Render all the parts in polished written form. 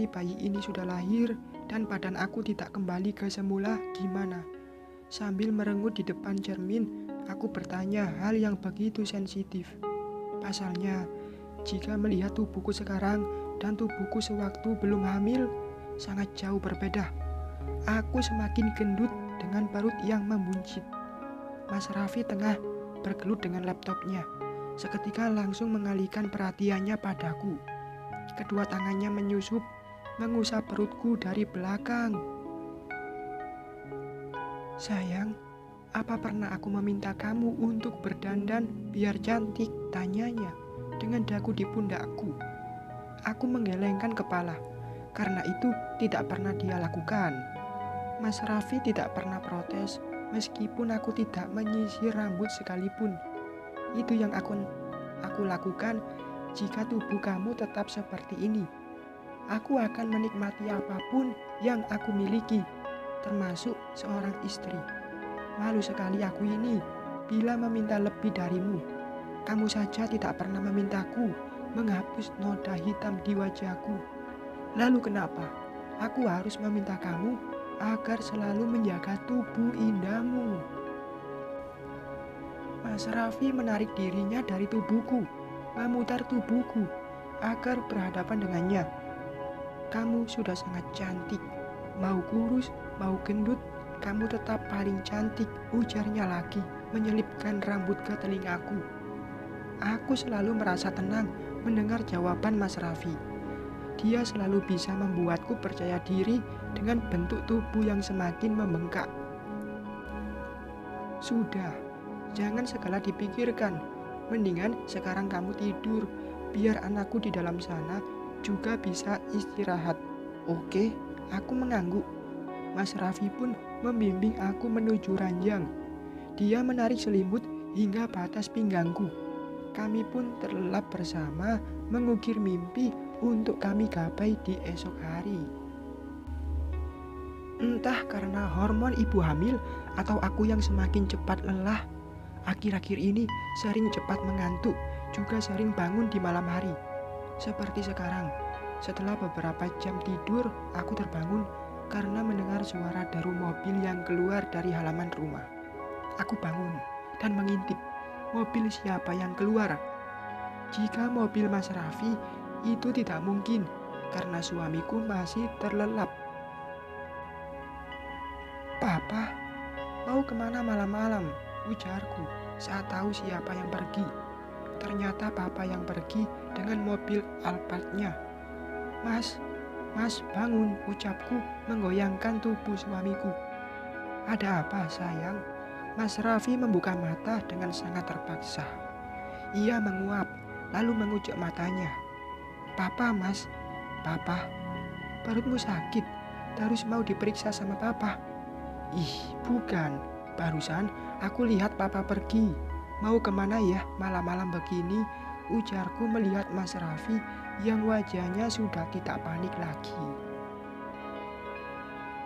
nanti bayi ini sudah lahir dan badan aku tidak kembali ke semula, gimana? Sambil merengut di depan cermin, aku bertanya hal yang begitu sensitif. Pasalnya, jika melihat tubuhku sekarang dan tubuhku sewaktu belum hamil, sangat jauh berbeda. Aku semakin gendut dengan perut yang membuncit. Mas Raffi tengah bergelut dengan laptopnya. Seketika langsung mengalihkan perhatiannya padaku. Kedua tangannya menyusup, mengusap perutku dari belakang. Sayang, apa pernah aku meminta kamu untuk berdandan biar cantik? Tanyanya dengan dagu di pundakku. Aku menggelengkan kepala, karena itu tidak pernah dia lakukan. Mas Raffi tidak pernah protes, meskipun aku tidak menyisir rambut sekalipun. Itu yang aku lakukan jika tubuh kamu tetap seperti ini. Aku akan menikmati apapun yang aku miliki, termasuk seorang istri. Malu sekali aku ini bila meminta lebih darimu. Kamu saja tidak pernah memintaku menghapus noda hitam di wajahku. Lalu kenapa aku harus meminta kamu agar selalu menjaga tubuh indahmu? Mas Raffi menarik dirinya dari tubuhku, memutar tubuhku agar berhadapan dengannya. Kamu sudah sangat cantik, mau kurus, mau gendut, kamu tetap paling cantik, ujarnya lagi, menyelipkan rambut ke telingaku. Aku selalu merasa tenang mendengar jawaban Mas Raffi. Dia selalu bisa membuatku percaya diri dengan bentuk tubuh yang semakin membengkak. Sudah, jangan segala dipikirkan. Mendingan sekarang kamu tidur, biar anakku di dalam sana juga bisa istirahat. Oke, aku mengangguk. Mas Raffi pun membimbing aku menuju ranjang. Dia menarik selimut hingga batas pinggangku. Kami pun terlelap bersama mengukir mimpi untuk kami gapai di esok hari. Entah karena hormon ibu hamil atau aku yang semakin cepat lelah, akhir-akhir ini sering cepat mengantuk, juga sering bangun di malam hari. Seperti sekarang, setelah beberapa jam tidur, aku terbangun karena mendengar suara deru mobil yang keluar dari halaman rumah. Aku bangun dan mengintip, mobil siapa yang keluar? Jika mobil Mas Raffi, itu tidak mungkin karena suamiku masih terlelap. Papa, mau kemana malam-malam? Ujarku saat tahu siapa yang pergi. Ternyata papa yang pergi dengan mobil Alphardnya. Mas bangun, ucapku menggoyangkan tubuh suamiku. Ada apa sayang? Mas Raffi membuka mata dengan sangat terpaksa. Ia menguap, lalu mengucuk matanya. Papa mas, papa, perutmu sakit, terus mau diperiksa sama papa. Ih, bukan, barusan aku lihat papa pergi. Mau kemana ya malam-malam begini? Ujarku melihat Mas Raffi yang wajahnya sudah tidak panik lagi.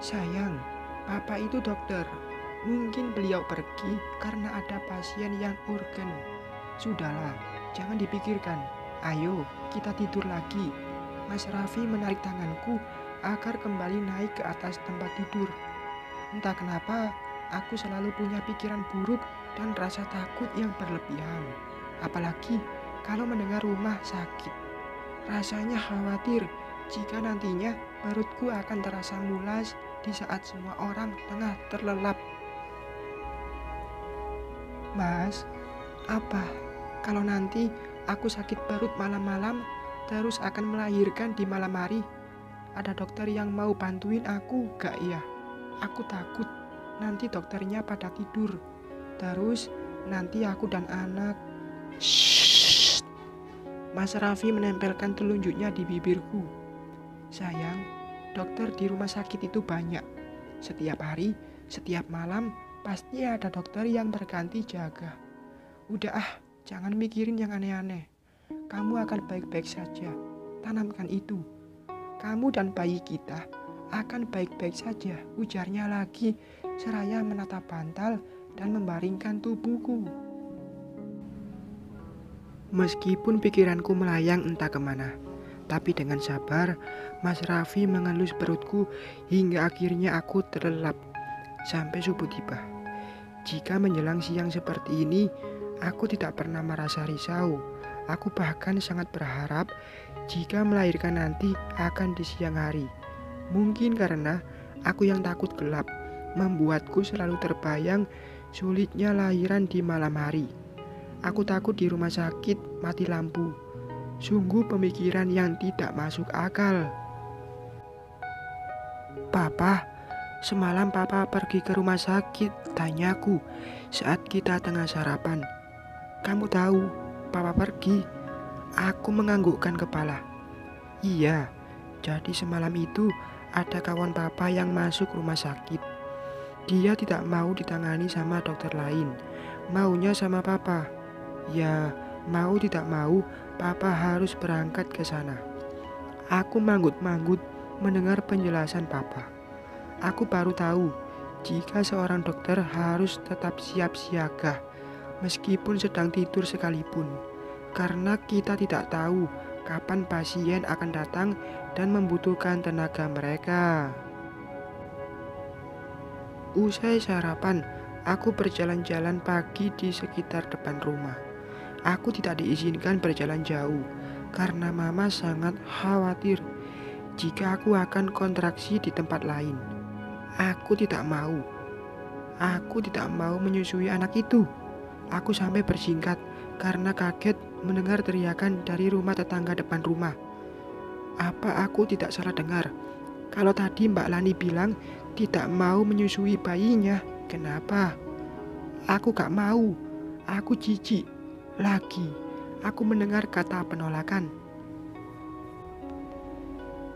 Sayang, papa itu dokter. Mungkin beliau pergi karena ada pasien yang urgen. Sudahlah, jangan dipikirkan. Ayo, kita tidur lagi. Mas Raffi menarik tanganku agar kembali naik ke atas tempat tidur. Entah kenapa, aku selalu punya pikiran buruk dan rasa takut yang berlebihan. Apalagi kalau mendengar rumah sakit. Rasanya khawatir jika nantinya perutku akan terasa mulas di saat semua orang tengah terlelap. Mas, apa kalau nanti aku sakit perut malam-malam terus akan melahirkan di malam hari? Ada dokter yang mau bantuin aku gak ya? Aku takut nanti dokternya pada tidur. Terus nanti aku dan anak. Shh. Mas Raffi menempelkan telunjuknya di bibirku. Sayang, dokter di rumah sakit itu banyak. Setiap hari, setiap malam pasti ada dokter yang berganti jaga. Udah jangan mikirin yang aneh-aneh. Kamu akan baik-baik saja. Tanamkan itu. Kamu dan bayi kita akan baik-baik saja, ujarnya lagi, seraya menatap bantal dan membaringkan tubuhku. Meskipun pikiranku melayang entah kemana, Tapi dengan sabar, Mas Raffi mengelus perutku hingga akhirnya aku terlelap sampai subuh tiba. Jika menjelang siang seperti ini, aku tidak pernah merasa risau. Aku bahkan sangat berharap jika melahirkan nanti akan di siang hari. Mungkin karena aku yang takut gelap, membuatku selalu terbayang sulitnya lahiran di malam hari. Aku takut di rumah sakit mati lampu. Sungguh pemikiran yang tidak masuk akal. "Papa, semalam Papa pergi ke rumah sakit," tanyaku saat kita tengah sarapan. "Kamu tahu, Papa pergi." Aku menganggukkan kepala. "Iya, jadi semalam itu ada kawan Papa yang masuk rumah sakit. Dia tidak mau ditangani sama dokter lain, maunya sama Papa. Ya, mau tidak mau, Papa harus berangkat ke sana." Aku manggut-manggut mendengar penjelasan Papa. Aku baru tahu jika seorang dokter harus tetap siap siaga meskipun sedang tidur sekalipun, karena kita tidak tahu kapan pasien akan datang dan membutuhkan tenaga mereka. Usai sarapan, aku berjalan-jalan pagi di sekitar depan rumah. Aku tidak diizinkan berjalan jauh karena Mama sangat khawatir jika aku akan kontraksi di tempat lain. Aku tidak mau. Aku tidak mau menyusui anak itu. Aku sampai bersingkat karena kaget mendengar teriakan dari rumah tetangga depan rumah. Apa aku tidak salah dengar? Kalau tadi Mbak Lani bilang tidak mau menyusui bayinya, kenapa? Aku gak mau. Aku jijik. Lagi, aku mendengar kata penolakan.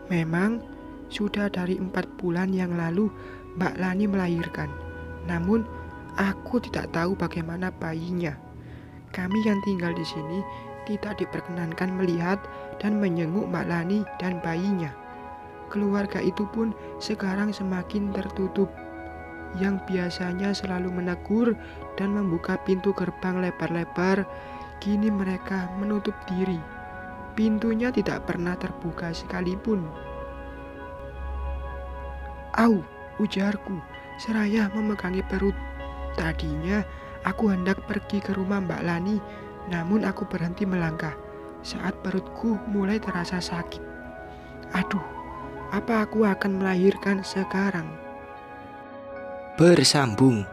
Memang, sudah dari 4 bulan yang lalu Mbak Lani melahirkan. Namun, aku tidak tahu bagaimana bayinya. Kami yang tinggal di sini tidak diperkenankan melihat dan menjenguk Mbak Lani dan bayinya. Keluarga itu pun sekarang semakin tertutup. Yang biasanya selalu menegur dan membuka pintu gerbang lebar-lebar, kini mereka menutup diri. Pintunya tidak pernah terbuka sekalipun. "Au!" ujarku seraya memegangi perut. Tadinya aku hendak pergi ke rumah Mbak Lani, namun aku berhenti melangkah saat perutku mulai terasa sakit. Aduh, apa aku akan melahirkan sekarang? Bersambung.